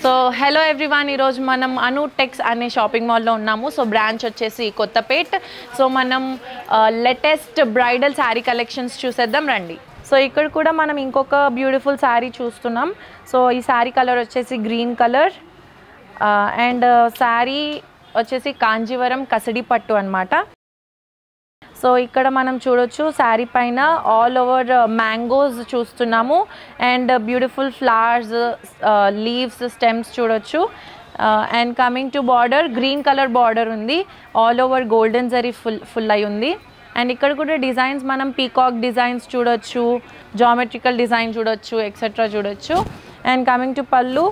So hello everyone, ఈరోజు మనం అను tax అనే షాపింగ్ మాల్లో ఉన్నాము. సో బ్రాంచ్ వచ్చేసి కొత్తపేట్. సో మనం లేటెస్ట్ బ్రైడల్ శారీ కలెక్షన్స్ చూసేద్దాం రండి. సో ఇక్కడ కూడా మనం ఇంకొక బ్యూటిఫుల్ శారీ చూస్తున్నాం. సో ఈ శారీ కలర్ వచ్చేసి గ్రీన్ కలర్ అండ్ శారీ వచ్చేసి కాంజీవరం కసడి పట్టు అన్నమాట. సో ఇక్కడ మనం చూడొచ్చు శారీ పైన ఆల్ ఓవర్ మ్యాంగోస్ చూస్తున్నాము and beautiful flowers, leaves, stems చూడొచ్చు. And coming to border, green colour border ఉంది, all over golden zari full అయి ఉంది. అండ్ ఇక్కడ కూడా డిజైన్స్ మనం పీకాక్ డిజైన్స్ చూడొచ్చు, జామెట్రికల్ డిజైన్ చూడొచ్చు, ఎక్సెట్రా చూడొచ్చు. అండ్ కమింగ్ టు పళ్ళు,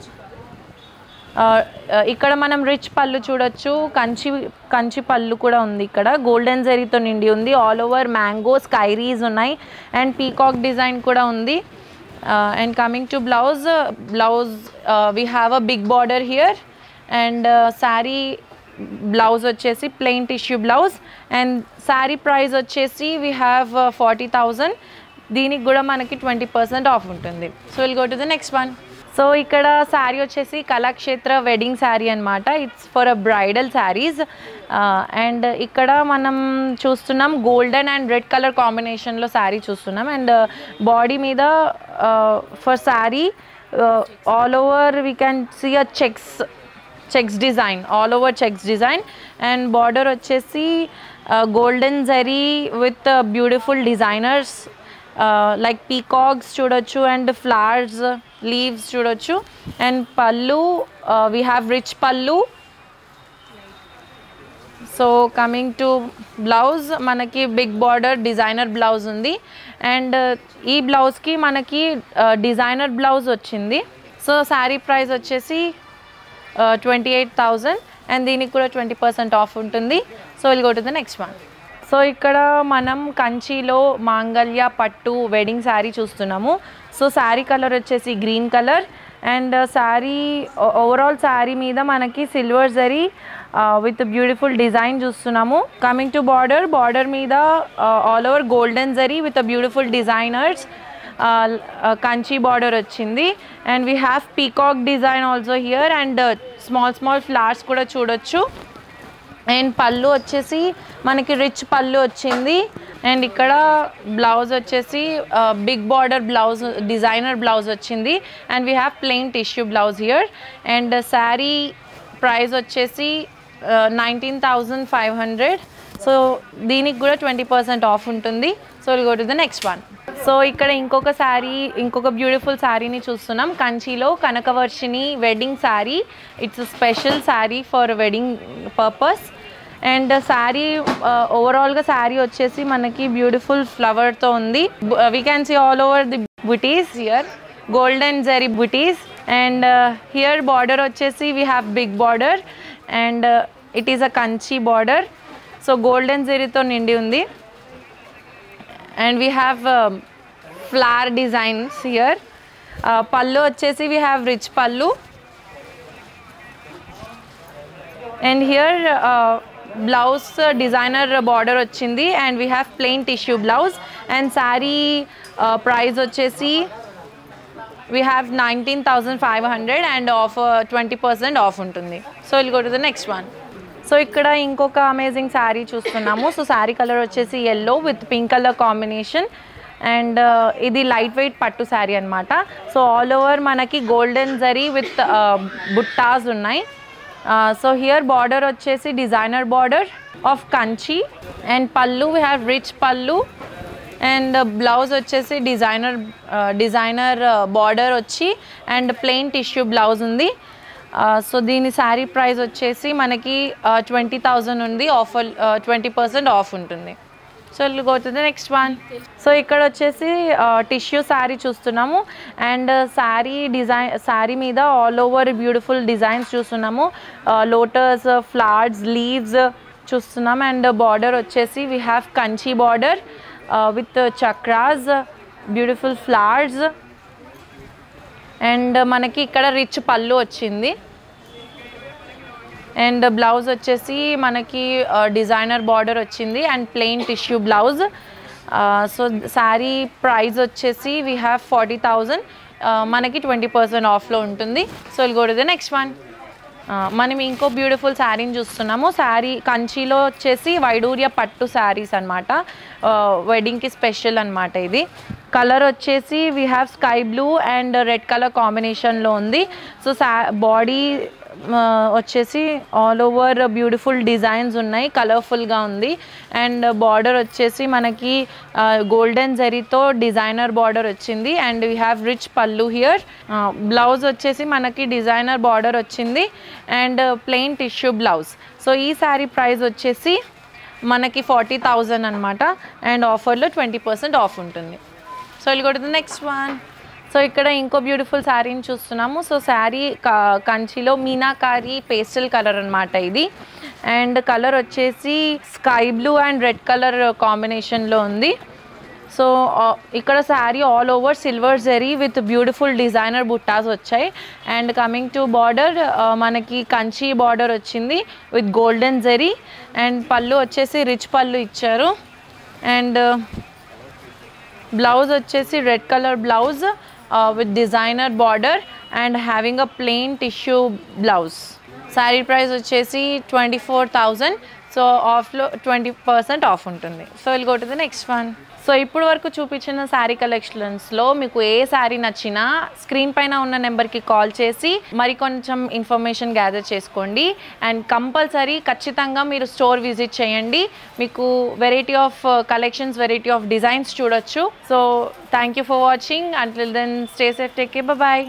ఇక్కడ మనం రిచ్ పళ్ళు చూడొచ్చు, కంచి పళ్ళు కూడా ఉంది. ఇక్కడ గోల్డెన్ జరీతో నిండి ఉంది, ఆల్ ఓవర్ మ్యాంగోస్, కైరీస్ ఉన్నాయి అండ్ పీకాక్ డిజైన్ కూడా ఉంది. And coming to blouse we have a big border here. And sari blouse వచ్చేసి plain tissue blouse and sari price వచ్చేసి వీ హ్యావ్ 40,000. దీనికి కూడా మనకి 20% ఆఫ్ ఉంటుంది. So will go to the next one. So ఇక్కడ శారీ వచ్చేసి కళాక్షేత్ర వెడ్డింగ్ శారీ అనమాట. It's for a bridal saris. And ఇక్కడ మనం చూస్తున్నాం గోల్డెన్ అండ్ రెడ్ కలర్ కాంబినేషన్లో శారీ చూస్తున్నాం. అండ్ బాడీ మీద for sari all over we can see a checks design, all over checks design. And border వచ్చేసి golden zari with beautiful designers like peacocks చూడొచ్చు and flowers, leaves చూడొచ్చు. And pallu we have rich pallu. So coming to blouse, మనకి big border designer blouse ఉంది. And ఈ బ్లౌజ్కి మనకి designer blouse వచ్చింది. So sari price వచ్చేసి 28,000 అండ్ దీనికి కూడా 20% ఆఫ్ ఉంటుంది. So will go to the next one. So ఇక్కడ మనం కంచిలో మాంగళ్య పట్టు వెడ్డింగ్ శారీ చూస్తున్నాము. సో శారీ కలర్ వచ్చేసి green colour and sari overall sari మీద మనకి silver zari with beautiful design చూస్తున్నాము. కమింగ్ టు బార్డర్ మీద all over golden zari with beautiful designers, Kanchi border వచ్చింది. And we have peacock design also here and small flowers కూడా చూడొచ్చు. And pallu వచ్చేసి మనకి రిచ్ పళ్ళు వచ్చింది. అండ్ ఇక్కడ బ్లౌజ్ వచ్చేసి big border blouse, designer blouse వచ్చింది. And we have plain tissue blouse here. And sari price వచ్చేసి 19,500. సో దీనికి కూడా 20% ఆఫ్ ఉంటుంది. So will go to the next one. So ఇక్కడ ఇంకొక బ్యూటిఫుల్ శారీని చూస్తున్నాం. కంచిలో Kanakavarshini wedding sari. It's special sari for wedding purpose. And sari ఓవరాల్గా శారీ వచ్చేసి మనకి బ్యూటిఫుల్ ఫ్లవర్తో ఉంది. We can see all over the butis here, golden zari buttis. And here border వచ్చేసి we have big border and it is a Kanchi border. So golden జరీతో నిండి ఉంది. And we have flower designs here. Pallu వచ్చేసి we have rich pallu. And here blouse designer border వచ్చింది and we have plain tissue blouse. And sari price వచ్చేసి we have 19,500 and off 20% off ఉంటుంది. So will go to the next one. So ఇక్కడ ఇంకొక amazing sari చూస్తున్నాము. So sari colour వచ్చేసి yellow with pink colour combination. And ఇది light weight పట్టు శారీ అనమాట. So all over మనకి గోల్డెన్ జరీ విత్ బుట్టాస్ ఉన్నాయి. సో హియర్ బార్డర్ వచ్చేసి designer border of Kanchi. And pallu we have rich pallu. And blouse వచ్చేసి డిజైనర్ బార్డర్ వచ్చి అండ్ ప్లెయిన్ టిష్యూ బ్లౌజ్ ఉంది. So దీని శారీ ప్రైస్ వచ్చేసి మనకి 20,000 ఉంది. ఆఫర్ 20% ఆఫ్ ఉంటుంది. So will go to the next one. So ఇక్కడ వచ్చేసి టిష్యూ శారీ చూస్తున్నాము. అండ్ శారీ మీద ఆల్ ఓవర్ బ్యూటిఫుల్ డిజైన్స్ చూస్తున్నాము. లోటస్, ఫ్లవర్స్, లీవ్స్ చూస్తున్నాం. అండ్ బార్డర్ వచ్చేసి we have Kanchi border with chakras, beautiful flowers. And మనకి ఇక్కడ రిచ్ పళ్ళు వచ్చింది. అండ్ బ్లౌజ్ వచ్చేసి మనకి డిజైనర్ బార్డర్ వచ్చింది and plain tissue blouse. So sari price వచ్చేసి వీ హ్యావ్ 40,000, మనకి 20% ఆఫ్లో ఉంటుంది. So will go to the next one. మనం ఇంకో బ్యూటిఫుల్ శారీని చూస్తున్నాము. శారీ కంచిలో వచ్చేసి వైడూర్య పట్టు శారీస్ అనమాట, వెడ్డింగ్కి స్పెషల్ అనమాట. ఇది కలర్ వచ్చేసి we have sky blue and red colour కాంబినేషన్లో ఉంది. సో బాడీ వచ్చేసి ఆల్ ఓవర్ బ్యూటిఫుల్ డిజైన్స్ ఉన్నాయి, కలర్ఫుల్గా ఉంది. అండ్ బార్డర్ వచ్చేసి మనకి గోల్డెన్ జరీతో డిజైనర్ బార్డర్ వచ్చింది. అండ్ వీ హ్యావ్ రిచ్ పల్లు హియర్. బ్లౌజ్ వచ్చేసి మనకి డిజైనర్ బార్డర్ వచ్చింది and plain tissue blouse. So ఈ శారీ ప్రైస్ వచ్చేసి మనకి 40,000 అనమాట. అండ్ ఆఫర్లో 20% ఆఫ్ ఉంటుంది. So will go to the next one. So ఇక్కడ ఇంకో బ్యూటిఫుల్ శారీని చూస్తున్నాము. సో శారీ కంచిలో మీనాకారి పేస్టల్ కలర్ అనమాట ఇది. అండ్ కలర్ వచ్చేసి sky blue and red colour కాంబినేషన్లో ఉంది. సో ఇక్కడ sari all over silver zari with beautiful designer buttas వచ్చాయి. అండ్ కమింగ్ టు బార్డర్, మనకి కంచి బార్డర్ వచ్చింది with golden zari. And pallu వచ్చేసి రిచ్ పళ్ళు ఇచ్చారు. అండ్ బ్లౌజ్ వచ్చేసి red colour blouse with designer border and having a plain tissue blouse. Saree price వచ్చేసి 24,000. So ఆఫ్లో 20% off ఉంటుంది. So will go to the next one. So ఇప్పుడు వరకు చూపించిన శారీ కలెక్షన్స్లో మీకు ఏ శారీ నచ్చినా స్క్రీన్ పైన ఉన్న నెంబర్కి కాల్ చేసి మరి కొంచెం ఇన్ఫర్మేషన్ గ్యాదర్ చేసుకోండి. అండ్ కంపల్సరీ ఖచ్చితంగా మీరు స్టోర్ విజిట్ చేయండి. మీకు variety of collections, variety of designs చూడొచ్చు. So thank you for watching. Until then stay safe, take care, bye.